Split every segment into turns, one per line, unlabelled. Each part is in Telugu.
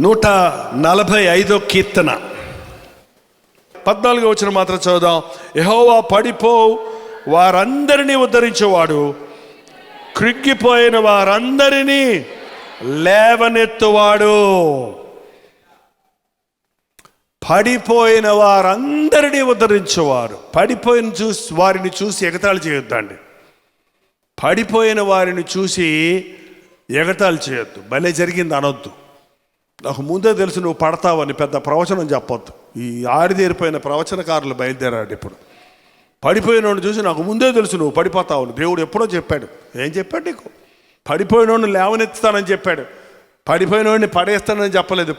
145 కీర్తన 14 వచనం మాత్రం చదువుదాం. యెహోవా పడిపో వారందరినీ ఉద్ధరించేవాడు, కృంగిపోయిన వారందరినీ లేవనెత్తువాడు. పడిపోయిన వారందరినీ ఉద్ధరించేవారు. పడిపోయిన వారిని చూసి ఎగతాళి చేయొద్దండి. పడిపోయిన వారిని చూసి ఎగతాళి చేయొద్దు. భలే జరిగింది అనొద్దు. నాకు ముందే తెలుసు నువ్వు పడతావని పెద్ద ప్రవచనం చెప్పొద్దు. ఈ ఆరిదేరిపోయిన ప్రవచనకారులు బయలుదేరాడు. ఇప్పుడు పడిపోయినోడిని చూసి నాకు ముందే తెలుసు నువ్వు పడిపోతావని దేవుడు ఎప్పుడో చెప్పాడు. ఏం చెప్పాడు నీకు? పడిపోయినోడిని లేవనెత్తుతానని చెప్పాడు. పడిపోయినోడిని పడేస్తానని చెప్పలేదు.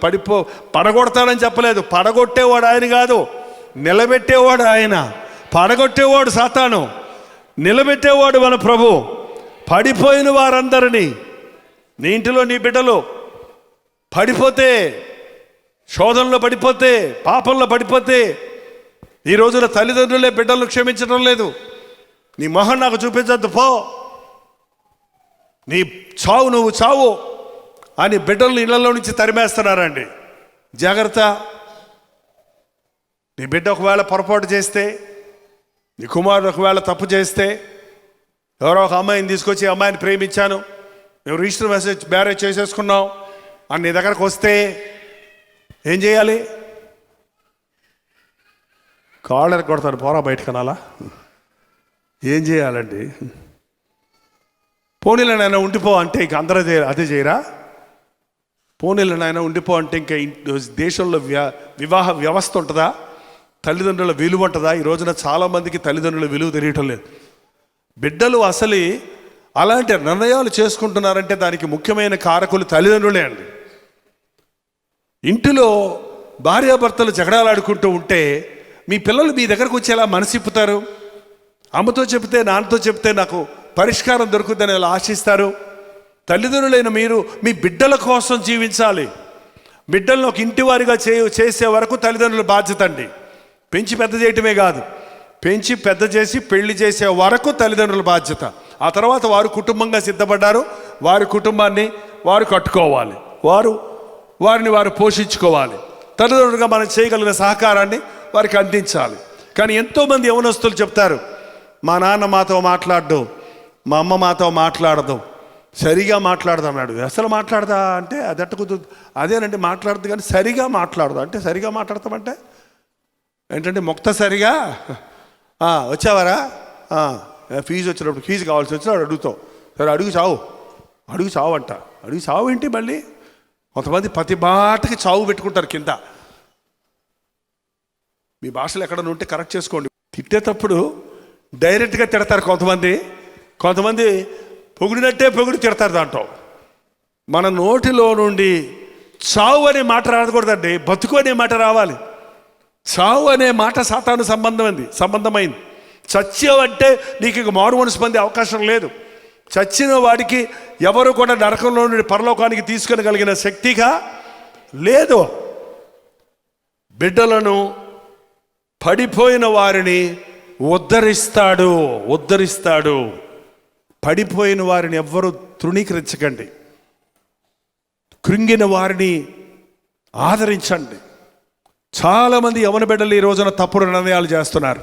పడగొడతానని చెప్పలేదు. పడగొట్టేవాడు ఆయన కాదు, నిలబెట్టేవాడు ఆయన. పడగొట్టేవాడు సాతాను, నిలబెట్టేవాడు మన ప్రభు. పడిపోయిన వారందరినీ, నీ ఇంటిలో నీ బిడ్డలు పడిపోతే, శోధనలో పడిపోతే, పాపంలో పడిపోతే, ఈ రోజున తల్లిదండ్రులే బిడ్డలను క్షమించడం లేదు. నీ మొహం నాకు చూపించద్దు పో, నీ చావు నువ్వు చావు అని బిడ్డలను ఇళ్లలో నుంచి తరిమేస్తున్నారండి. జాగ్రత్త. నీ బిడ్డ ఒకవేళ పొరపాటు చేస్తే, నీ కుమారుడు ఒకవేళ తప్పు చేస్తే, ఎవరో ఒక అమ్మాయిని తీసుకొచ్చి అమ్మాయిని ప్రేమించాను, మేము రిజిస్టర్ మ్యారేజ్ చేసేసుకున్నాం అని నీ దగ్గరకు వస్తే ఏం చేయాలి? కాళ్ళకి కొడతాను, పోరా బయటకు అనాలా? ఏం చేయాలండి? పోనీలో నాయన ఉండిపో అంటే ఇంక అందరూ అదే చేయరా? పోనీలో నాయన ఉండిపో అంటే ఇంకా దేశంలో వివాహ వ్యవస్థ ఉంటుందా? తల్లిదండ్రుల విలువ ఉంటుందా? ఈ రోజున చాలామందికి తల్లిదండ్రుల విలువ తెలియటం లేదు. బిడ్డలు అసలు అలాంటి నిర్ణయాలు చేసుకుంటున్నారంటే దానికి ముఖ్యమైన కారకులు తల్లిదండ్రులే అండి. ఇంటిలో భార్యాభర్తలు జగడాలాడుకుంటూ ఉంటే మీ పిల్లలు మీ దగ్గరకు వచ్చేలా మనసిప్పుతారు. అమ్మతో చెప్తే, నాన్నతో చెప్తే నాకు పరిష్కారం దొరుకుతుందని అలా ఆశిస్తారు. తల్లిదండ్రులైన మీరు మీ బిడ్డల కోసం జీవించాలి. బిడ్డలను ఒక ఇంటి వారిగా చేసే వరకు తల్లిదండ్రుల బాధ్యత అండి. పెంచి పెద్ద చేయటమే కాదు, పెంచి పెద్ద చేసి పెళ్లి చేసే వరకు తల్లిదండ్రుల బాధ్యత. ఆ తర్వాత వారు కుటుంబంగా సిద్ధపడ్డారు, వారి కుటుంబాన్ని వారు కట్టుకోవాలి, వారిని వారు పోషించుకోవాలి. తల్లిదండ్రులుగా మనం చేయగలిగిన సహకారాన్ని వారికి అందించాలి. కానీ ఎంతోమంది యవనస్తులు చెప్తారు, మా నాన్న మాతో మాట్లాడదు, మా అమ్మ మాతో మాట్లాడదు, సరిగా మాట్లాడదు అన్నాడు. అసలు మాట్లాడదా అంటే అదట్ట కుదురు, అదేనండి మాట్లాడదు కానీ సరిగా మాట్లాడదు అంటే సరిగా మాట్లాడతామంటే ఏంటంటే సరిగా వచ్చావారా, ఫీజు వచ్చినప్పుడు ఫీజు కావాల్సి వచ్చినా అడుగుతావు, సరే అడుగు చావు అంట. అడుగు చావు ఏంటి? మళ్ళీ కొంతమంది ప్రతి బాటకి చావు పెట్టుకుంటారు కింద. మీ భాషలు ఎక్కడ ఉంటే కరెక్ట్ చేసుకోండి. తిట్టేటప్పుడు డైరెక్ట్గా తిడతారు కొంతమంది పొగిడినట్టే పొగిడి తిడతారు. దాంట్లో మన నోటిలో నుండి చావు అనే మాట రాకూడదండి, బతుకు అనే మాట రావాలి. చావు అనే మాట సాతాను సంబంధమైంది. చచ్చావంటే నీకు ఇక మారు మనసు పొందే అవకాశం లేదు. చచ్చిన వాడికి ఎవరు కూడా నరకంలో నుండి పరలోకానికి తీసుకెళ్ళగలిగిన శక్తిగా లేదు. బిడ్డలను, పడిపోయిన వారిని ఉద్ధరిస్తాడు. పడిపోయిన వారిని ఎవ్వరూ తృణీకరించకండి. కృంగిన వారిని ఆదరించండి. చాలామంది యవన బిడ్డలు ఈ రోజున తప్పుడు నిర్ణయాలు చేస్తున్నారు.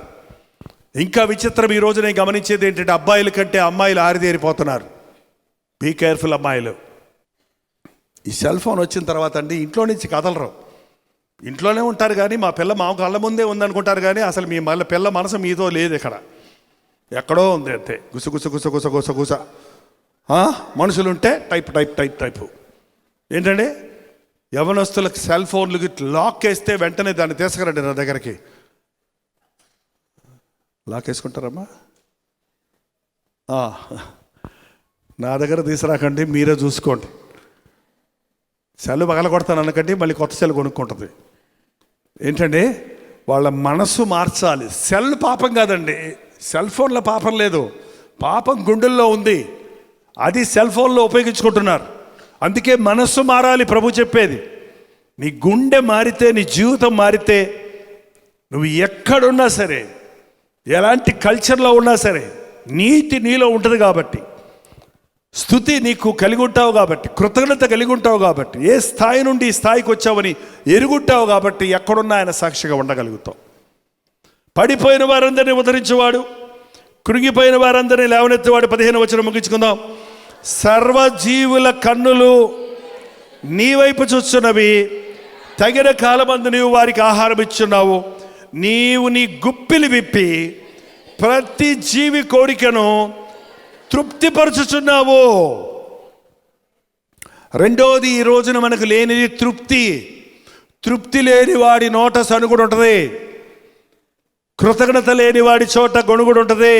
ఇంకా విచిత్రం, ఈ రోజు నేను గమనించేది ఏంటంటే అబ్బాయిల కంటే అమ్మాయిలు ఆరిదేరిపోతున్నారు. బీ కేర్ఫుల్ అమ్మాయిలు. ఈ సెల్ ఫోన్ వచ్చిన తర్వాత అండి ఇంట్లో నుంచి కదలరు. ఇంట్లోనే ఉంటారు కానీ మా పిల్ల మా కళ్ళ ముందే ఉందనుకుంటారు కానీ అసలు మీ పిల్ల మనసు మీతో లేదు. ఇక్కడ ఎక్కడో ఉంది అంతే. గుస మనుషులుంటే టైపు. ఏంటండి యవనస్తులకు సెల్ ఫోన్లకి లాక్ వేస్తే వెంటనే దాన్ని తీసుకురండి నా దగ్గరికి. లాక్ వేసుకుంటారమ్మా? నా దగ్గర తీసుకురాకండి, మీరే చూసుకోండి. సెల్ పగలగొడతాను అనకండి, మళ్ళీ కొత్త సెల్ కొనుక్కుంటుంది. ఏంటండి వాళ్ళ మనసు మార్చాలి. సెల్ పాపం కాదండి, సెల్ ఫోన్లో పాపం లేదు, పాపం గుండెల్లో ఉంది. అది సెల్ ఫోన్లో ఉపయోగించుకుంటున్నారు. అందుకే మనస్సు మారాలి. ప్రభు చెప్పేది, నీ గుండె మారితే, నీ జీవితం మారితే, నువ్వు ఎక్కడున్నా సరే, ఎలాంటి కల్చర్లో ఉన్నా సరే నీతి నీలో ఉంటుంది. కాబట్టి స్తుతి నీకు కలిగి ఉంటావు కాబట్టి, కృతజ్ఞత కలిగి ఉంటావు కాబట్టి, ఏ స్థాయి నుండి ఈ స్థాయికి వచ్చావని ఎరుగుంటావు కాబట్టి ఎక్కడున్నా ఆయన సాక్షిగా ఉండగలుగుతావు. పడిపోయిన వారందరినీ ఉద్ధరించేవాడు, కృంగిపోయిన వారందరినీ లేవనెత్తేవాడు. 15వ వచనం ముగించుకుందాం. సర్వజీవుల కన్నులు నీ వైపు చూస్తున్నవి, తగిన కాలమందు నీవు వారికి ఆహారం ఇచ్చున్నావు. నీవు నీ గుప్పిలి విప్పి ప్రతి జీవి కోరికను తృప్తిపరచుచున్నావు. రెండోది, ఈ రోజున మనకు లేనిది తృప్తి. తృప్తి లేని వాడి నోట సనుగుడు ఉంటుంది, కృతజ్ఞత లేని వాడి చోట గొణుగుడు ఉంటుంది.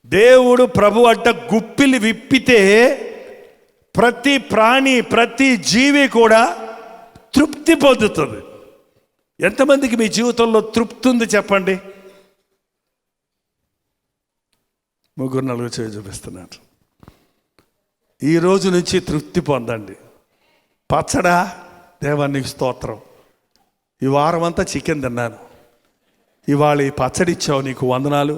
దేవుడు ప్రభు అంట గుప్పిలి విప్పితే ప్రతి ప్రాణి, ప్రతి జీవి కూడా తృప్తి పొందుతుంది. ఎంతమందికి మీ జీవితంలో తృప్తి ఉంది చెప్పండి? 3-4 చేయి చూపిస్తున్నారు. ఈ రోజు నుంచి తృప్తి పొందండి. పచ్చడా, దేవానికి స్తోత్రం. ఈ వారం అంతా చికెన్ తిన్నాను, ఇవాళ ఈ పచ్చడి ఇచ్చావు, నీకు వందనాలు.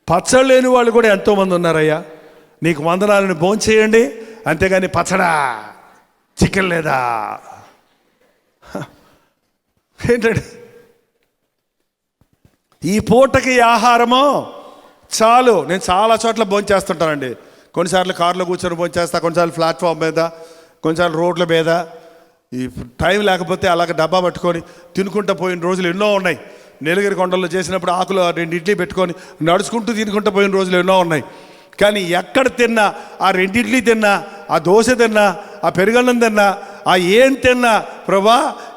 పచ్చడి లేని వాళ్ళు కూడా ఎంతోమంది ఉన్నారయ్యా, నీకు వందనాలను భోంచేయండి. అంతేగాని పచ్చడా, చికెన్ లేదా ఏంటండి? ఈ పూటకి ఆహారమో చాలు. నేను చాలా చోట్ల భోంచేస్తుంటానండి. కొన్నిసార్లు కారులో కూర్చొని భోంచేస్తా, కొన్నిసార్లు ప్లాట్ఫామ్ మీద, కొన్నిసార్లు రోడ్ల మీద. ఈ టైం లేకపోతే అలాగ డబ్బా పట్టుకొని తినుకుంటూ పోయిన రోజులు ఎన్నో ఉన్నాయి. నీలగిరి కొండల్లో చేసినప్పుడు ఆకులు 2 ఇడ్లీ పెట్టుకొని నడుచుకుంటూ తినుకుంటూ పోయిన రోజులు ఎన్నో ఉన్నాయి. కానీ ఎక్కడ తిన్నా, ఆ 2 ఇడ్లీ తిన్నా, ఆ దోశ తిన్నా, ఆ పెరుగన్నం తిన్నా, ఆ ఏం తిన్నా, ప్రభా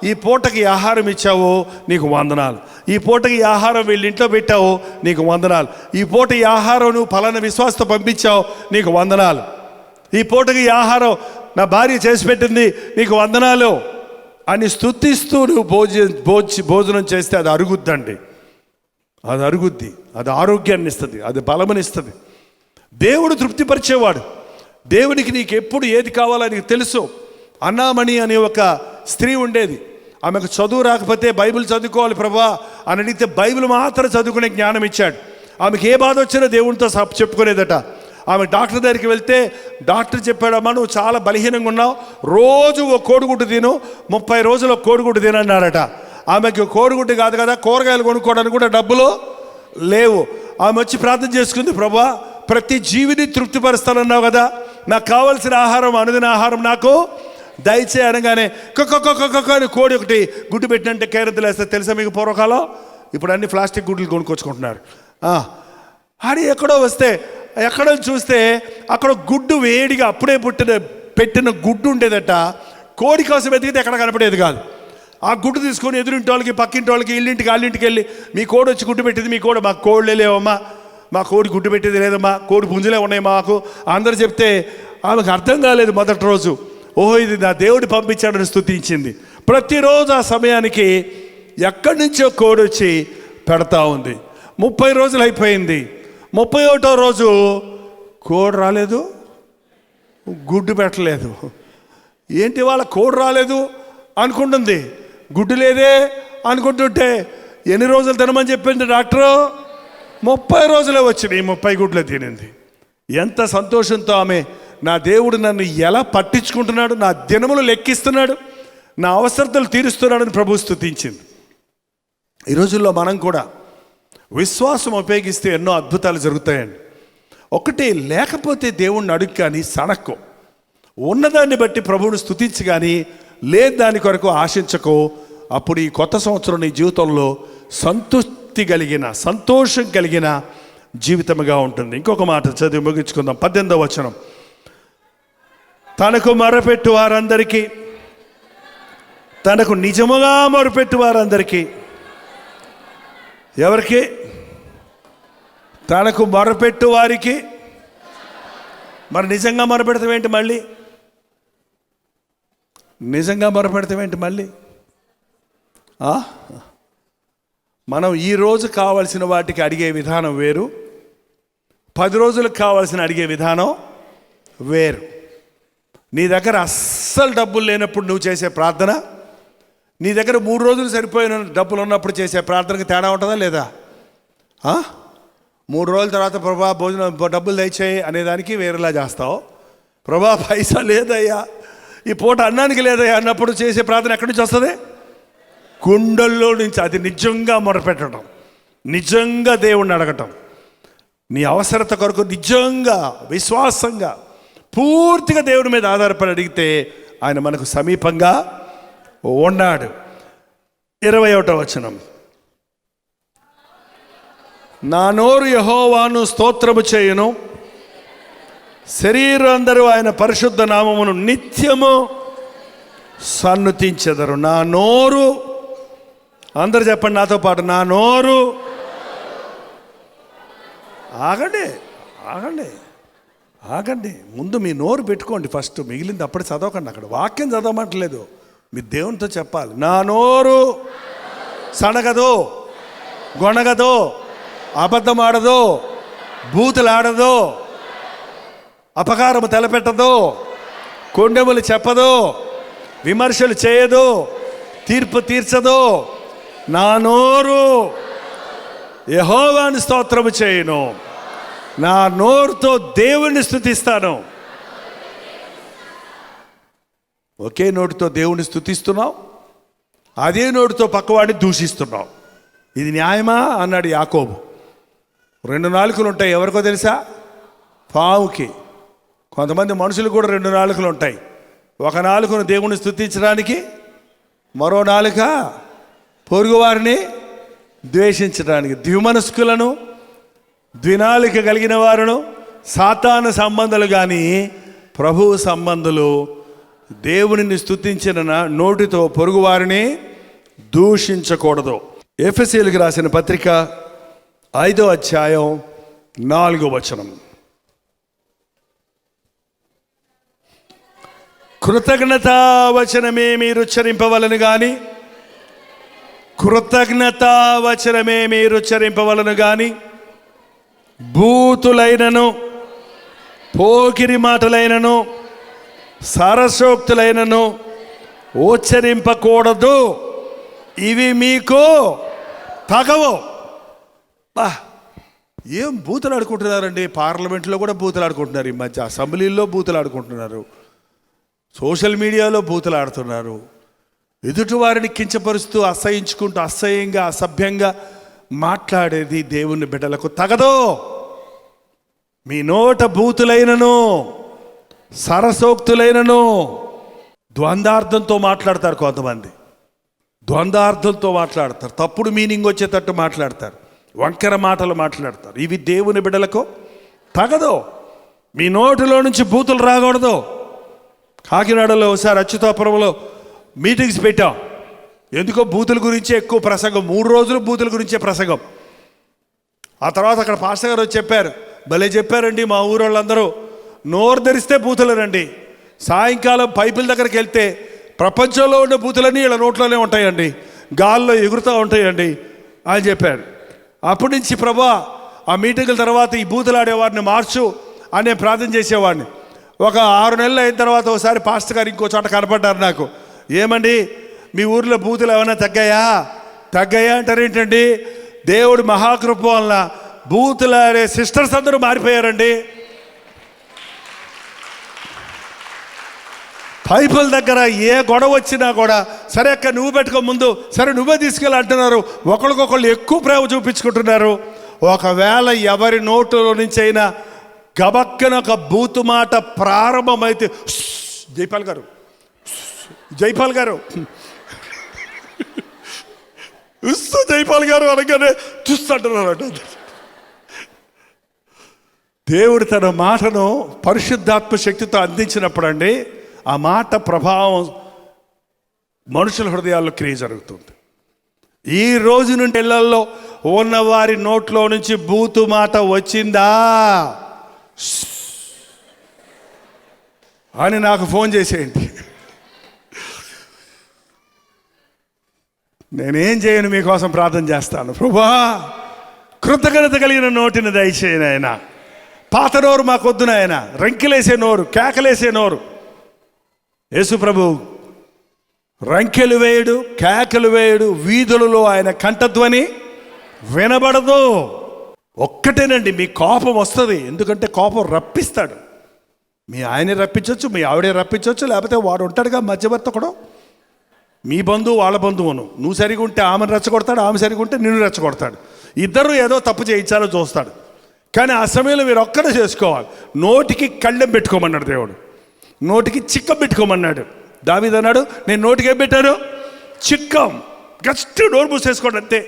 ఈ పూటకి ఆహారం ఇచ్చావు, నీకు వందనాలు. ఈ పూటకి ఈ ఆహారం వీళ్ళ ఇంట్లో పెట్టావు, నీకు వందనాలు. ఈ పూట ఈ ఆహారం నువ్వు ఫలానా విశ్వాసతో పంపించావు, నీకు వందనాలు. ఈ పూటకి ఈ ఆహారం నా భార్య చేసి పెట్టింది, నీకు వందనాలు అని స్తుతిస్తూ నువ్వు భోజనం చేస్తే అది అరుగుద్దండి. అది అరుగుద్ది, అది ఆరోగ్యాన్ని ఇస్తుంది, అది బలమనిస్తుంది. దేవుడు తృప్తిపరిచేవాడు. దేవునికి నీకు ఎప్పుడు ఏది కావాలో నీకు తెలుసు. అన్నామణి అనే ఒక స్త్రీ ఉండేది. ఆమెకు చదువు రాకపోతే బైబిల్ చదువుకోవాలి ప్రభా అని అడిగితే బైబిల్ మాత్రం చదువుకునే జ్ఞానం ఇచ్చాడు. ఆమెకి ఏ బాధ వచ్చినా దేవునితో చెప్పుకునేదట. ఆమె డాక్టర్ దగ్గరికి వెళ్తే డాక్టర్ చెప్పాడమ్మా, నువ్వు చాలా బలహీనంగా ఉన్నావు, రోజు ఒక కోడిగుడ్డు తిను, 30 రోజులు ఒక కోడిగుడ్డు తినన్నారట. ఆమెకి కోడిగుడ్డు కాదు కదా, కూరగాయలు కొనుక్కోవడానికి కూడా డబ్బులు లేవు. ఆమె వచ్చి ప్రార్థన చేసుకుంది, ప్రభా ప్రతి జీవిని తృప్తిపరుస్తానన్నావు కదా, నాకు కావలసిన ఆహారం, అనుదిన ఆహారం నాకు దయచే అనగానే అని కోడి ఒకటి గుడ్డు పెట్టినంటే కేరింతలు వేస్తే తెలుసా మీకు? పూర్వకాలం, ఇప్పుడు అన్ని ప్లాస్టిక్ గుడ్లు కొనుక్కొచ్చుకుంటున్నారు. అది ఎక్కడో వస్తే, ఎక్కడో చూస్తే అక్కడ గుడ్డు వేడిగా అప్పుడే పెట్టిన గుడ్డు ఉండేదట. కోడి కోసం ఎదిగితే ఎక్కడ కనపడేది కాదు. ఆ గుడ్డు తీసుకొని ఎదురింటి వాళ్ళకి, పక్కింటి వాళ్ళకి, ఇల్లింటికి, వాళ్ళింటికి వెళ్ళి, మీ కోడి వచ్చి గుడ్డు పెట్టింది, మీ కోడి, మాకు కోళ్ళే లేవమ్మా, మా కోడి గుడ్డు పెట్టేది లేదమ్మా, కోడి పుంజులే ఉన్నాయి మాకు అందరు చెప్తే ఆమెకు అర్థం కాలేదు మొదటి రోజు. ఓహో, ఇది నా దేవుడు పంపించాడని స్తుతించింది. ప్రతిరోజు ఆ సమయానికి ఎక్కడి నుంచో కోడి వచ్చి పెడతా ఉంది. 30 రోజులు అయిపోయింది. 31వ రోజు కోడి రాలేదు, గుడ్డు పెట్టలేదు. ఏంటి వాళ్ళ కోడి రాలేదు అనుకుంటుంది, గుడ్డు లేదే అనుకుంటుంటే, ఎన్ని రోజులు తినమని చెప్పింది డాక్టరు? 30 రోజులే వచ్చినాయి, 30 గుడ్లు తినింది. ఎంత సంతోషంతో ఆమె, నా దేవుడు నన్ను ఎలా పట్టించుకుంటున్నాడు, నా దినములు లెక్కిస్తున్నాడు, నా అవసరతలు తీరుస్తున్నాడని ప్రభు స్తుతించింది. ఈ రోజుల్లో మనం కూడా విశ్వాసం ఉపయోగిస్తే ఎన్నో అద్భుతాలు జరుగుతాయండి. ఒకటి, లేకపోతే దేవుణ్ణి అడుగు కానీ సనక్కు, ఉన్నదాన్ని బట్టి ప్రభువుని స్తుతించి కానీ లేదు దాని కొరకు ఆశించకు. అప్పుడు ఈ కొత్త సంవత్సరం నీ జీవితంలో సంతృప్తి కలిగిన, సంతోషం కలిగిన జీవితముగా ఉంటుంది. ఇంకొక మాట చదివి ముగించుకుందాం. 18వ వచనం. తనకు మొరపెట్టు వారందరికీ, తనకు నిజముగా మొరపెట్టు వారందరికీ, ఎవరికి? తనకు మొరపెట్టు వారికి. మరి నిజంగా మొరపెడతావేంటి మళ్ళీ? నిజంగా మొరపెడతావేంటి మళ్ళీ? మనం ఈరోజు కావాల్సిన వాటికి అడిగే విధానం వేరు, 10 రోజులకు కావాల్సిన అడిగే విధానం వేరు. నీ దగ్గర అస్సలు డబ్బులు లేనప్పుడు నువ్వు చేసే ప్రార్థన, నీ దగ్గర 3 రోజులు సరిపోయిన డబ్బులు ఉన్నప్పుడు చేసే ప్రార్థనకి తేడా ఉంటుందా లేదా? 3 రోజుల తర్వాత ప్రభా భోజనం డబ్బులు దయచేయి అనేదానికి వేరేలా చేస్తావు. ప్రభా పైసా లేదయ్యా, ఈ పూట అన్నానికి లేదయ్యా అన్నప్పుడు చేసే ప్రార్థన ఎక్కడి నుంచి వస్తుంది? గుండెల్లో నుంచి. అది నిజంగా మొరపెట్టడం, నిజంగా దేవుణ్ణి అడగటం, నీ అవసరత కొరకు నిజంగా విశ్వాసంగా పూర్తిగా దేవుని మీద ఆధారపడి అడిగితే ఆయన మనకు సమీపంగా ఉన్నాడు. 21వ వచనం, నా నోరు యెహోవాను స్తోత్రము చేయును, శరీరం అందరూ ఆయన పరిశుద్ధ నామమును నిత్యము సన్నుతించెదరు. నా నోరు, అందరు చెప్పండి నాతో పాటు, నా నోరు. ఆగండి ఆగండి ఆగండి, ముందు మీ నోరు పెట్టుకోండి ఫస్ట్, మిగిలింది అప్పుడే చదవకండి. అక్కడ వాక్యం చదవమంటలేదు, మీ దేవునితో చెప్పాలి. నా నోరు సనగదు, గొనగదు, అబద్ధం ఆడదు, బూతులాడదు, అపకారము తలపెట్టదు, కొండెములు చెప్పదు, విమర్శలు చేయదు, తీర్పు తీర్చదు. నా నోరు యెహోవాను స్తోత్రము చేయును, నా నోరుతో దేవుణ్ణి స్తుతిస్తాను. ఒకే నోటితో దేవుణ్ణి స్తుతిస్తున్నావు, అదే నోటితో పక్కవాడిని దూషిస్తున్నావు. ఇది న్యాయమా అన్నాడు యాకోబు. 2 నాలుకలు ఉంటాయి, ఎవరికో తెలుసా? పావుకి. కొంతమంది మనుషులు కూడా 2 నాలుకలు ఉంటాయి. ఒక నాలుకను దేవుణ్ణి స్తుతించడానికి, మరో నాలుక పొరుగువారిని ద్వేషించడానికి. ద్విమనస్కులను, ద్వినాలిక కలిగిన వారును సాతాను సంబంధాలు కానీ ప్రభువు సంబంధులు దేవునిని స్తుతించిన నోటితో పొరుగువారిని దూషించకూడదు. ఎఫెసీయులకు రాసిన పత్రిక 5వ అధ్యాయం 4వ వచనం, కృతజ్ఞతావచనమే మీరు ఉచ్చరింపవలను కానీ, కృతజ్ఞతావచనమే మీరు ఉచ్చరింపవలను కానీ బూతులైనను, పోకిరి మాటలైనను, సరసోక్తులైనను ఉచ్చరింపకూడదు, ఇవి మీకు తగవు. ఏం బూతులు ఆడుకుంటున్నారండి? పార్లమెంట్లో కూడా బూతులు ఆడుకుంటున్నారు, ఈ మధ్య అసెంబ్లీలో బూతులు ఆడుకుంటున్నారు, సోషల్ మీడియాలో బూతులు ఆడుతున్నారు. ఎదుటివారిని కించపరుస్తూ, అసహించుకుంటూ, అసహ్యంగా, అసభ్యంగా మాట్లాడేది దేవుని బిడ్డలకు తగదు. మీ నోట బూతులైనను, సరసోక్తులైనను, ద్వంద్వార్థంతో మాట్లాడతారు కొంతమంది, ద్వంద్వార్థంతో మాట్లాడతారు, తప్పుడు మీనింగ్ వచ్చేటట్టు మాట్లాడతారు, వంకర మాటలు మాట్లాడతారు. ఇవి దేవుని బిడ్డలకు తగదు. మీ నోటిలో నుంచి బూతులు రాకూడదు. కాకినాడలో ఒకసారి అచ్యుతాపురంలో మీటింగ్స్ పెట్టాం. ఎందుకో బూతుల గురించే ఎక్కువ ప్రసంగం, 3 రోజులు బూతుల గురించే ప్రసంగం. ఆ తర్వాత అక్కడ పాస్టర్ గారు వచ్చి చెప్పారు, భలే చెప్పారండి, మా ఊరోళ్ళందరూ నోరు ధరిస్తే బూతులేనండి, సాయంకాలం పైపుల దగ్గరికి వెళ్తే ప్రపంచంలో ఉండే బూతులన్నీ ఇలా నోట్లోనే ఉంటాయండి, గాల్లో ఎగురుతూ ఉంటాయండి అని చెప్పారు. అప్పటి నుంచి ప్రభా ఆ మీటింగుల తర్వాత ఈ బూతులు ఆడేవారిని మార్చు అని ప్రార్థన చేసేవాడిని. ఒక 6 నెలలు అయిన తర్వాత ఒకసారి పాస్టర్ గారు ఇంకో చోట కనపడ్డారు నాకు. ఏమండి మీ ఊర్లో బూతులు ఏమైనా తగ్గాయా అంటారేంటండి? దేవుడి మహాకృప వలన బూతులాడే సిస్టర్స్ అందరూ మారిపోయారండి. పైపుల దగ్గర ఏ గొడవ వచ్చినా కూడా, సరే అక్క నువ్వు పెట్టుకో ముందు, సరే నువ్వే తీసుకెళ్ళి అంటున్నారు. ఒకరికొకళ్ళు ఎక్కువ ప్రేమ చూపించుకుంటున్నారు. ఒకవేళ ఎవరి నోటులో నుంచి అయినా గబక్కన ఒక బూతు మాట ప్రారంభమైతే, జైపాల్ గారు జైపాల్ గారు అనగానే చూస్తుంటున్నారట. దేవుడు తన మాటను పరిశుద్ధాత్మ శక్తితో అందించినప్పుడు అండి, ఆ మాట ప్రభావం మనుషుల హృదయాల్లో క్రియ జరుగుతుంది. ఈ రోజు నుండి ఇళ్లలో ఉన్న వారి నోట్లో నుంచి బూతు మాట వచ్చిందా అని నాకు ఫోన్ చేసేయండి. నేనేం చేయను, మీకోసం ప్రార్థన చేస్తాను. ప్రభువా కృతజ్ఞత కలిగిన నోటిని దయచేయను ఆయన. పాత నోరు మాకొద్దున ఆయన, రంకెలేసే నోరు, కేకలేసే నోరు. యేసు ప్రభు రంకెలు వేయుడు, కేకలు వేయుడు, వీధులలో ఆయన కంఠధ్వని వినబడదు. ఒక్కటేనండి, మీ కోపం వస్తుంది. ఎందుకంటే కోపం రప్పిస్తాడు. మీ ఆయనే రప్పించవచ్చు, మీ ఆవిడే రప్పించవచ్చు, లేకపోతే వాడు ఉంటాడుగా మధ్యవర్తి ఒకడు, మీ బంధువు వాళ్ళ బంధువును. నువ్వు సరిగా ఉంటే ఆమెను రెచ్చగొడతాడు, ఆమె సరిగా ఉంటే నిన్ను రెచ్చగొడతాడు. ఇద్దరు ఏదో తప్పు చేయించాలో చూస్తాడు. కానీ ఆ సమయంలో మీరు ఒక్కడే చేసుకోవాలి. నోటికి కళ్ళెం పెట్టుకోమన్నాడు దేవుడు, నోటికి చిక్కం పెట్టుకోమన్నాడు. దావీదు అన్నాడు, నేను నోటికి ఏం పెట్టాను? చిక్కం. జస్ట్ నోరు మూసేసుకోండి అంతే,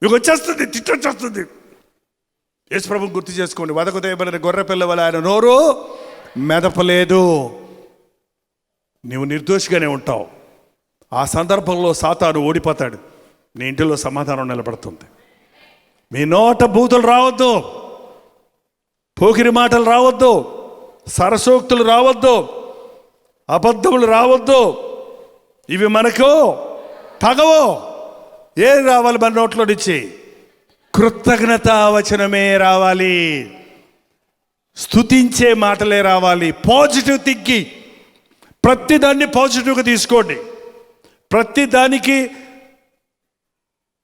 మీకు వచ్చేస్తుంది, తిట్టొచ్చేస్తుంది. యేసు ప్రభువుని గుర్తు చేసుకోండి. వదకు దేయబడిన గొర్రె పిల్ల వలె ఆయన నోరు మెదపలేదు. నువ్వు నిర్దోషిగానే ఉంటావు. ఆ సందర్భంలో సాతాను ఓడిపోతాడు, నీ ఇంటిలో సమాధానం నిలబడుతుంది. మీ నోట బూతులు రావద్దు, పోకిరి మాటలు రావద్దు, సరసోక్తులు రావద్దు, అబద్ధములు రావద్దు. ఇవి మనకు తగవు. ఏం రావాలి మన నోట్లో నుంచి? కృతజ్ఞతా వచనమే రావాలి, స్తుతించే మాటలే రావాలి. పాజిటివ్ థింకింగ్, ప్రతిదాన్ని పాజిటివ్గా తీసుకోండి. ప్రతిదానికి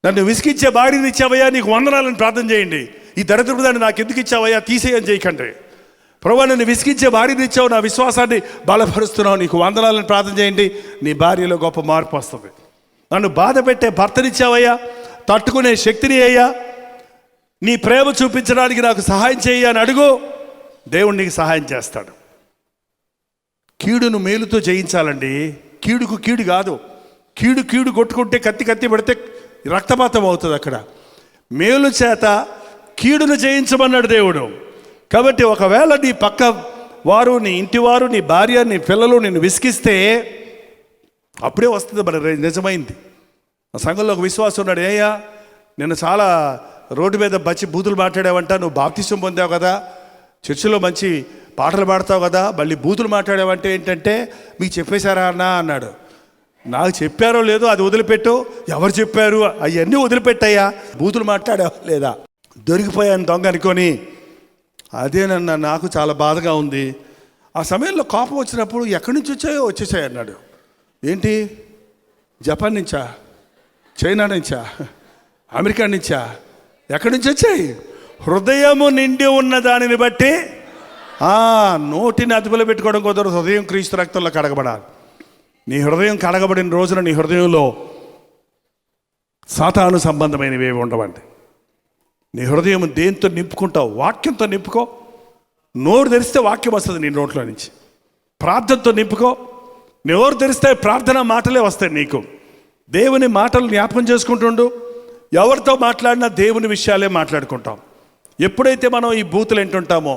నన్ను విసిగించే భార్యని ఇచ్చావయ్యా, నీకు వందనాలని ప్రార్థన చేయండి. ఈ దరిద్రపు దాన్ని నాకు ఎందుకు ఇచ్చావయ్యా, తీసేయని చేయకండి. ప్రభువా, నన్ను విసిగించే భార్యని ఇచ్చావు, నా విశ్వాసాన్ని బలపరుస్తున్నావు, నీకు వందనాలని ప్రార్థన చేయండి. నీ భార్యలో గొప్ప మార్పు వస్తుంది. నన్ను బాధ పెట్టే భర్తనిచ్చావయ్యా, తట్టుకునే శక్తిని అయ్యా, నీ ప్రేమ చూపించడానికి నాకు సహాయం చేయి అని అడుగు, దేవుడు నీకు సహాయం చేస్తాడు. కీడును మేలుతో జయించాలండి. కీడుకు కీడు కాదు. కీడు కొట్టుకుంటే కత్తి పెడితే రక్తపాతం అవుతుంది. అక్కడ మేలు చేత కీడును జయించమన్నాడు దేవుడు. కాబట్టి ఒకవేళ నీ పక్క వారు, నీ ఇంటి వారు, నీ భార్య, నీ పిల్లలు నిన్ను విసిగిస్తే అప్పుడే వస్తుంది మన నిజమైంది. ఆ సంఘంలో ఒక విశ్వాసం ఉన్నాడు, ఏయ్యా నేను చాలా రోడ్డు మీద బచ్చి బూతులు మాట్లాడావంట, నువ్వు బాప్తిసం పొందావు కదా, చర్చిలో మంచి పాటలు పాడతావు కదా, మళ్ళీ బూతులు మాట్లాడావంటే ఏంటంటే మీకు చెప్పేశారా అన్నాడు. నాకు చెప్పారో లేదో అది వదిలిపెట్టు, ఎవరు చెప్పారు అవన్నీ వదిలిపెట్టయ్యా, బూతులు మాట్లాడావా లేదా, దొరికిపోయాను దొంగ అనుకొని. అదేనన్నా నాకు చాలా బాధగా ఉంది. ఆ సమయంలో కోపం వచ్చినప్పుడు ఎక్కడి నుంచి వచ్చేసాయి అన్నాడు. ఏంటి, జపాన్ నుంచా, చైనా నుంచా, అమెరికా నుంచా, ఎక్కడి నుంచి వచ్చాయి? హృదయము నిండి ఉన్న దానిని బట్టి నోటిని అదుపులో పెట్టుకోవడం కుదరదు. హృదయం క్రీస్తు రక్తంలో కడగబడాలి. నీ హృదయం కడగబడిన రోజున నీ హృదయంలో సాతాను సంబంధమైనవి ఉండవండి. నీ హృదయం దేంతో నింపుకుంటావు? వాక్యంతో నింపుకో. నోరు తెరిస్తే వాక్యం వస్తుంది నీ నోట్లో నుంచి. ప్రార్థనతో నింపుకో. నోరు తెరిస్తే ప్రార్థన మాటలే వస్తాయి నీకు. దేవుని మాటలు జ్ఞాపకం చేసుకుంటుండు. ఎవరితో మాట్లాడినా దేవుని విషయాలే మాట్లాడుకుంటాం. ఎప్పుడైతే మనం ఈ బూతులు వింటుంటామో,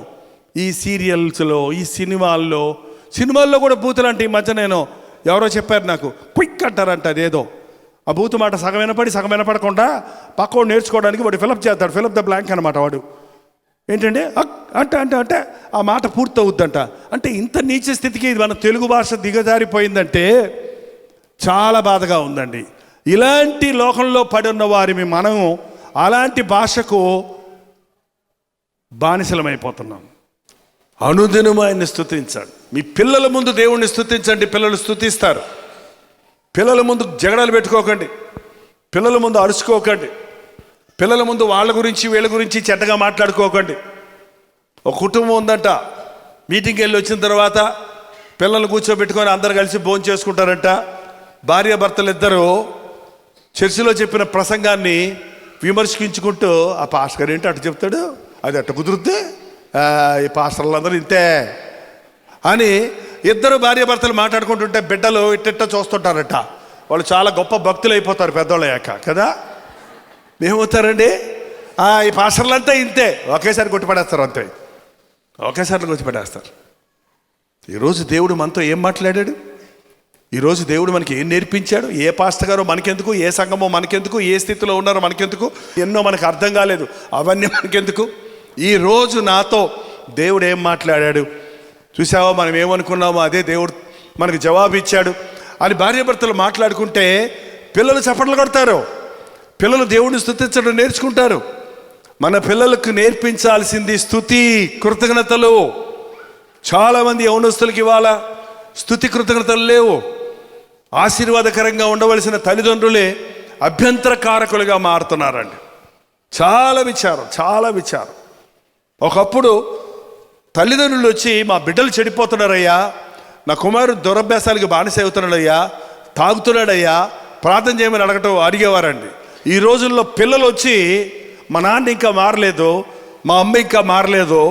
ఈ సీరియల్స్లో, ఈ సినిమాల్లో కూడా బూతులు అంటే ఈ మధ్య నేను ఎవరో చెప్పారు నాకు, క్విక్ అంటారంట. అదేదో ఆ బూతు మాట సగం వినపడకుండా పక్కవాడు నేర్చుకోవడానికి వాడు ఫిలప్ చేస్తాడు. ఫిలప్ ద బ్లాంక్ అనమాట. వాడు ఏంటంటే అంటే ఆ మాట పూర్తవుద్దంట. అంటే ఇంత నీచ స్థితికి మన తెలుగు భాష దిగజారిపోయిందంటే చాలా బాధగా ఉందండి. ఇలాంటి లోకంలో పడి ఉన్న వారిని మనము అలాంటి భాషకు బానిసలమైపోతున్నాం. అనుదినం ఆయన్ని స్తుతించాలి. మీ పిల్లల ముందు దేవుణ్ణి స్తుతించండి, పిల్లలు స్తుతిస్తారు. పిల్లల ముందు జగడాలు పెట్టుకోకండి, పిల్లల ముందు అరుచుకోకండి, పిల్లల ముందు వాళ్ళ గురించి వీళ్ళ గురించి చెడ్డగా మాట్లాడుకోకండి. ఒక కుటుంబం ఉందంట, మీటింగ్కి వెళ్ళి వచ్చిన తర్వాత పిల్లలు కూర్చోబెట్టుకొని అందరు కలిసి భోజనం చేసుకుంటారంట. భార్యాభర్తలు ఇద్దరు చర్చిలో చెప్పిన ప్రసంగాన్ని విమర్శించుకుంటూ, ఆ పాస్టర్ గారు ఏంటి అటు చెప్తాడు, అది అట్ట కుదురుద్ది, ఈ పాస్టర్లు అందరూ ఇంతే అని ఇద్దరు భార్యాభర్తలు మాట్లాడుకుంటుంటే బిడ్డలు ఇట్ట చూస్తుంటారట. వాళ్ళు చాలా గొప్ప భక్తులు అయిపోతారు పెద్దవాళ్ళు అయ్యాక కదా. ఏమవుతారండి, ఈ పాస్టర్లంతా ఇంతే, ఒకేసారి కొట్టిపడేస్తారు, అంతే ఒకేసారి కొట్టిపడేస్తారు. ఈరోజు దేవుడు మనతో ఏం మాట్లాడాడు? ఈరోజు దేవుడు మనకి ఏం నేర్పించాడు? ఏ పాస్టర్ గారో మనకెందుకు, ఏ సంఘమో మనకెందుకు, ఏ స్థితిలో ఉన్నారో మనకెందుకు, ఎన్నో మనకు అర్థం కాలేదు, అవన్నీ మనకెందుకు? ఈరోజు నాతో దేవుడు ఏం మాట్లాడాడు చూసావా? మనం ఏమనుకున్నామో అదే దేవుడు మనకు జవాబు ఇచ్చాడు అని భార్యాభర్తలు మాట్లాడుకుంటే పిల్లలు చప్పట్లు కొడతారు. పిల్లలు దేవుడిని స్తుతించడం నేర్చుకుంటారు. మన పిల్లలకు నేర్పించాల్సింది స్తుతి, కృతజ్ఞతలు. చాలామంది యౌవనస్తులకి ఇవాళ స్తుతి కృతజ్ఞతలు లేవు. ఆశీర్వాదకరంగా ఉండవలసిన తల్లిదండ్రులే అభ్యంతరకారకులుగా మారుతున్నారండి. చాలా విచారం, చాలా విచారం. ఒకప్పుడు తల్లిదండ్రులు వచ్చి మా బిడ్డలు చెడిపోతున్నారయ్యా, నా కుమారుడు దురభ్యాసాలకి బానిస అవుతున్నాడయ్యా, తాగుతున్నాడయ్యా, ప్రార్థన చేయమని అడిగేవారండి. ఈ రోజుల్లో పిల్లలు వచ్చి మా నాన్న ఇంకా మారలేదు, మా అమ్మ ఇంకా మారలేదు,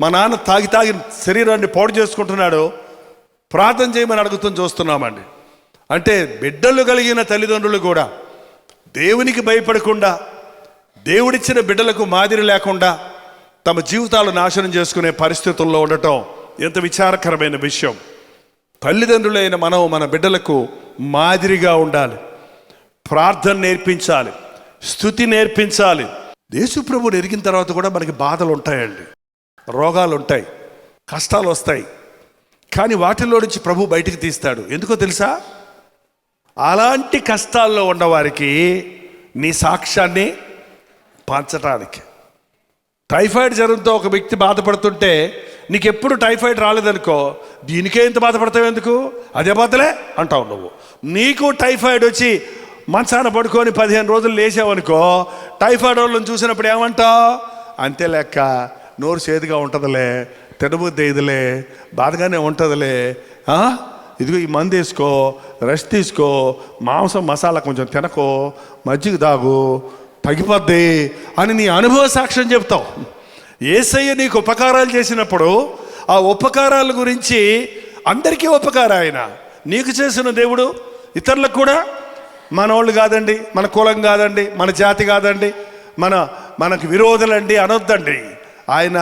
మా నాన్న తాగి శరీరాన్ని పాడు చేసుకుంటున్నాడు, ప్రార్థన చేయమని అడుగుతూ చూస్తున్నామండి. అంటే బిడ్డలు కలిగిన తల్లిదండ్రులు కూడా దేవునికి భయపడకుండా, దేవుడిచ్చిన బిడ్డలకు మాదిరి లేకుండా తమ జీవితాలు నాశనం చేసుకునే పరిస్థితుల్లో ఉండటం ఎంత విచారకరమైన విషయం. తల్లిదండ్రులైన మనం మన బిడ్డలకు మాదిరిగా ఉండాలి, ప్రార్థన నేర్పించాలి, స్తుతి నేర్పించాలి. యేసుప్రభువుని ఎరిగిన తర్వాత కూడా మనకి బాధలు ఉంటాయండి, రోగాలు ఉంటాయి, కష్టాలు వస్తాయి. కానీ వాటిల్లో నుంచి ప్రభు బయటికి తీస్తాడు. ఎందుకో తెలుసా? అలాంటి కష్టాల్లో ఉన్నవారికి నీ సాక్ష్యాన్ని పంచటానికి. టైఫాయిడ్ జ్వరంతో ఒక వ్యక్తి బాధపడుతుంటే నీకు ఎప్పుడు టైఫాయిడ్ రాలేదనుకో, దీనికే ఇంత బాధపడతావు ఎందుకు, అదే బాధలే అంటావు నువ్వు. నీకు టైఫాయిడ్ వచ్చి మంచాన పడుకొని 15 రోజులు లేచావనుకో, టైఫాయిడ్ వాళ్ళని చూసినప్పుడు ఏమంటావు? అంతే లెక్క, నోరు చేదుగా ఉంటుందిలే, తినబుద్ధి ఇదిలే, బాధగానే ఉంటుందిలే, ఇదిగో ఈ మందు వేసుకో, రెస్ట్ తీసుకో, మాంసం మసాలా కొంచెం తినకో, మజ్జిగ తాగు, తగ్గిపోద్ది అని నీ అనుభవ సాక్ష్యం చెప్తావు. యేసయ్య నీకు ఉపకారాలు చేసినప్పుడు ఆ ఉపకారాల గురించి, అందరికీ ఉపకారం ఆయన నీకు చేసిన దేవుడు ఇతరులకు కూడా, మన వాళ్ళు కాదండి, మన కులం కాదండి, మన జాతి కాదండి, మనకు విరోధులండి అనొద్దండి. ఆయన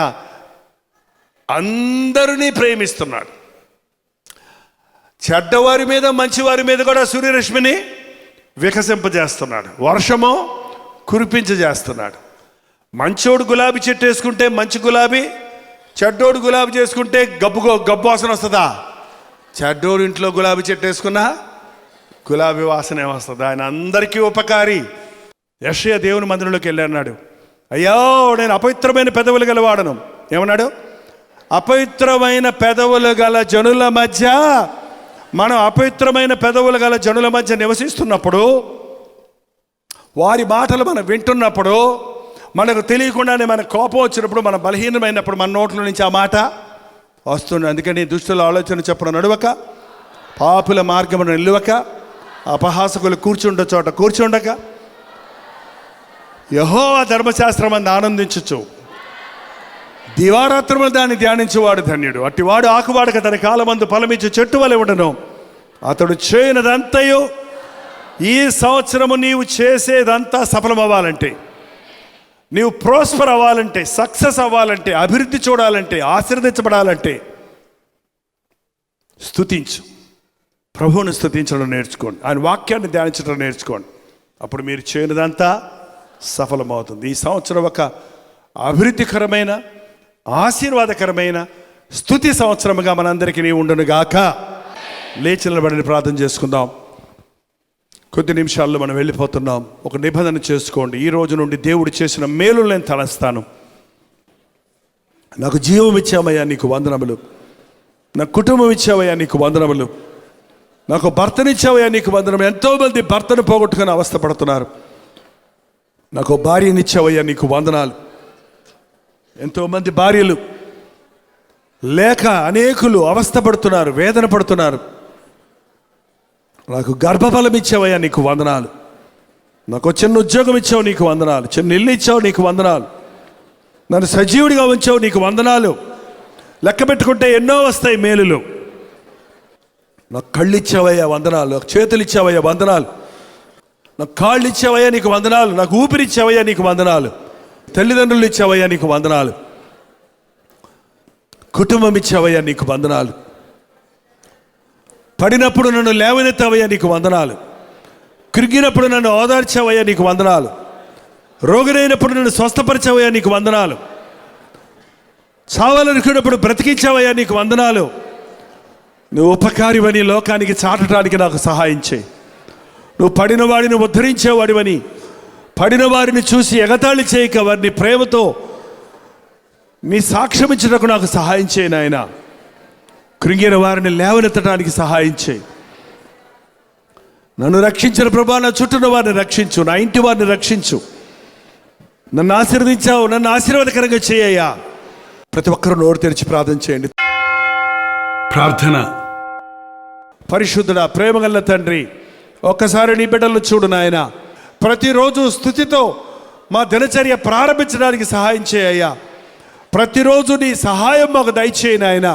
అందరినీ ప్రేమిస్తున్నాడు. చెడ్డవారి మీద మంచివారి మీద కూడా సూర్యరశ్మిని వికసింపజేస్తున్నాడు, వర్షము కురిపించజేస్తున్నాడు. మంచోడు గులాబీ చెట్టు వేసుకుంటే మంచి గులాబీ, చెడ్డోడు గులాబీ చేసుకుంటే గబ్బు వాసన వస్తుందా? చెడ్డోడు ఇంట్లో గులాబీ చెట్టు వేసుకున్నా గులాబీ వాసన ఏమొస్తుంది? ఆయన అందరికీ ఉపకారి. యెషయా దేవుని మందిరంలోకి వెళ్ళి అన్నాడు, అయ్యో నేను అపవిత్రమైన పెదవులు గలవాడను. ఏమన్నాడు? అపవిత్రమైన పెదవులు గల జనుల మధ్య, మనం అపవిత్రమైన పెదవులు గల జనుల మధ్య నివసిస్తున్నప్పుడు, వారి మాటలు మనం వింటున్నప్పుడు, మనకు తెలియకుండానే మన కోపం వచ్చినప్పుడు, మన బలహీనమైనప్పుడు మన నోట్ల నుంచి ఆ మాట వస్తుంది. అందుకని దుష్టుల ఆలోచన చొప్పున నడవక, పాపుల మార్గమును నిలువక, అపహాసకులు కూర్చుండ చోట కూర్చుండక, యెహోవా ధర్మశాస్త్రమందు ఆనందించచ్చు, దివారాత్రములు దాన్ని ధ్యానించేవాడు ధన్యుడు. అట్టివాడు ఆకువాడక తన కాలమందు ఫలమిచ్చు చెట్టు వలె ఉండను. అతడు చేయనదంతయు, ఈ సంవత్సరము నీవు చేసేదంతా సఫలం అవ్వాలంటే, నీవు ప్రోస్పర్ అవ్వాలంటే, సక్సెస్ అవ్వాలంటే, అభివృద్ధి చూడాలంటే, ఆశీర్వదించబడాలంటే స్తుతించు. ప్రభువుని స్తుతించడం నేర్చుకోండి, ఆయన వాక్యాన్ని ధ్యానించడం నేర్చుకోండి. అప్పుడు మీరు చేయనిదంతా సఫలమవుతుంది. ఈ సంవత్సరం ఒక అభివృద్ధికరమైన, ఆశీర్వాదకరమైన స్తుతి సంవత్సరముగా మనందరికీ ఉండును గాక. లేచి నిలబడి ప్రార్థన చేసుకుందాం. కొద్ది నిమిషాల్లో మనం వెళ్ళిపోతున్నాం. ఒక నిబంధన చేసుకోండి. ఈ రోజు నుండి దేవుడు చేసిన మేలు నేను తలస్తాను. నాకు జీవం ఇచ్చామయ్యా నీకు వందనములు, నా కుటుంబం ఇచ్చావయ్యా నీకు వందనములు, నాకు భర్తనిచ్చావయ్యా నీకు వందనములు. ఎంతోమంది భర్తను పోగొట్టుకుని అవస్థపడుతున్నారు. నాకు భార్యనిచ్చావయ్యా నీకు వందనాలు. ఎంతోమంది భార్యలు లేక అనేకులు అవస్థపడుతున్నారు, వేదన పడుతున్నారు. నాకు గర్భఫలం ఇచ్చావయ్యా నీకు వందనాలు. నాకు చిన్న ఉద్యోగం ఇచ్చావు నీకు వందనాలు. చిన్న ఇల్లు ఇచ్చావు నీకు వందనాలు. నన్ను సజీవుడిగా ఉంచావు నీకు వందనాలు. లెక్క పెట్టుకుంటే ఎన్నో వస్తాయి మేలులు. నాకు కళ్ళు ఇచ్చావయ్యా వందనాలు. నాకు చేతులు ఇచ్చావయ్యా వందనాలు. నాకు కాళ్ళు ఇచ్చావయ్యా నీకు వందనాలు. నాకు ఊపిరి ఇచ్చావయ్యా నీకు వందనాలు. తల్లిదండ్రులు ఇచ్చావయ్యా నీకు వందనాలు. కుటుంబం ఇచ్చావయ్యా నీకు వందనాలు. పడినప్పుడు నన్ను లేవనెత్తావయ్యా నీకు వందనాలు. కృంగినప్పుడు నన్ను ఓదార్చావయ్యా నీకు వందనాలు. రోగునైనప్పుడు నన్ను స్వస్థపరిచావయ్యా నీకు వందనాలు. చావాలనుకున్నప్పుడు బ్రతికించావయ్యా నీకు వందనాలు. నువ్వు ఉపకారివని లోకానికి చాటడానికి నాకు సహాయం చేయి. నువ్వు పడిన వాడిని ఉద్ధరించేవాడివని, పడిన వారిని చూసి ఎగతాళి చేయక వారిని ప్రేమతో నీ సాక్ష్యం ఇచ్చినకు నాకు సహాయం చేయి నాయన. కృంగిన వారిని లేవనెత్తడానికి సహాయం చేయి. నన్ను రక్షించిన ప్రభువా, నా చుట్టూ వారిని రక్షించు, నా ఇంటి వారిని రక్షించు. నన్ను ఆశీర్వదించావు, నన్ను ఆశీర్వాదకరంగా చేయ్యా. ప్రతి ఒక్కరూ నోరు తెరిచి ప్రార్థన చేయండి. ప్రార్థన. పరిశుద్ధుడా, ప్రేమగల తండ్రి, ఒక్కసారి నీ బిడ్డలను చూడు నాయన. ప్రతిరోజు స్తుతితో మా దినచర్య ప్రారంభించడానికి సహాయం చేయ్యా. ప్రతిరోజు నీ సహాయం మాకు దయచేయి నాయన.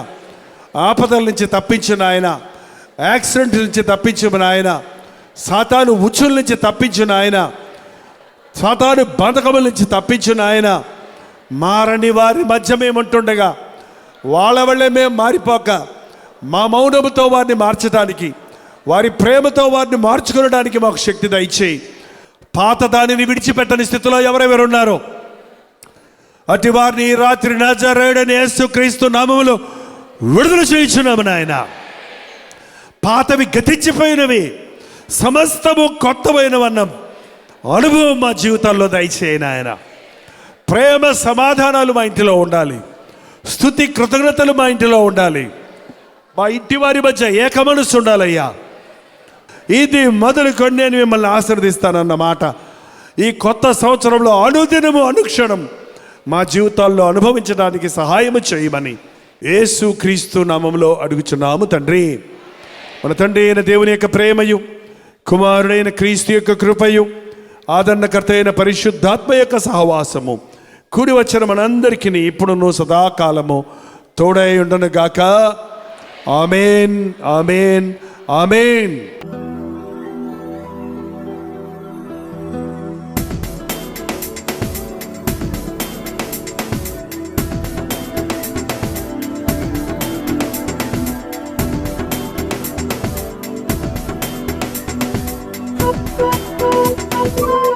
ఆపదల నుంచి తప్పించు నాయన, యాక్సిడెంట్ నుంచి తప్పించు నాయన, సాతాను ఉచ్చుల నుంచి తప్పించు నాయన, సాతాను బంధకముల నుంచి తప్పించు నాయన. మారని వారి మధ్య మేముంటుండగా వాళ్ళ వల్లే మేము మారిపోక మా మౌనముతో వారిని మార్చడానికి, వారి ప్రేమతో వారిని మార్చుకోవడానికి మాకు శక్తి దయచేయి. పాత దానిని విడిచిపెట్టని స్థితిలో ఎవరెవరు ఉన్నారో అటు వారిని ఈ రాత్రి నజరేయుడైన యేసుక్రీస్తు నామములో విడుదల చేయించున్నాము నాయన. పాతవి గతించిపోయినవి, సమస్తము కొత్తమైనవన్న అనుభవం మా జీవితాల్లో దయచేయి నాయన. ప్రేమ సమాధానాలు మా ఇంటిలో ఉండాలి, స్తుతి కృతజ్ఞతలు మా ఇంటిలో ఉండాలి. మా ఇంటి వారి మధ్య ఏక మనసు ఉండాలయ్యా. ఇది మొదలుకొని నేను మిమ్మల్ని ఆశీర్వదిస్తానన్నమాట ఈ కొత్త సంవత్సరంలో అనుదినము అనుక్షణం మా జీవితాల్లో అనుభవించడానికి సహాయము చేయమని యేసుక్రీస్తు నామములో అడుగుచున్నాము తండ్రి. మన తండ్రి అయిన దేవుని యొక్క ప్రేమయు, కుమారుడైన క్రీస్తు యొక్క కృపయు, ఆదరణకర్త అయిన పరిశుద్ధాత్మ యొక్క సహవాసము కూడి వచ్చిన మనందరికీ ఇప్పుడును సదాకాలము తోడై ఉండను గాక. ఆమేన్, ఆమేన్, ఆమేన్.
Thank you.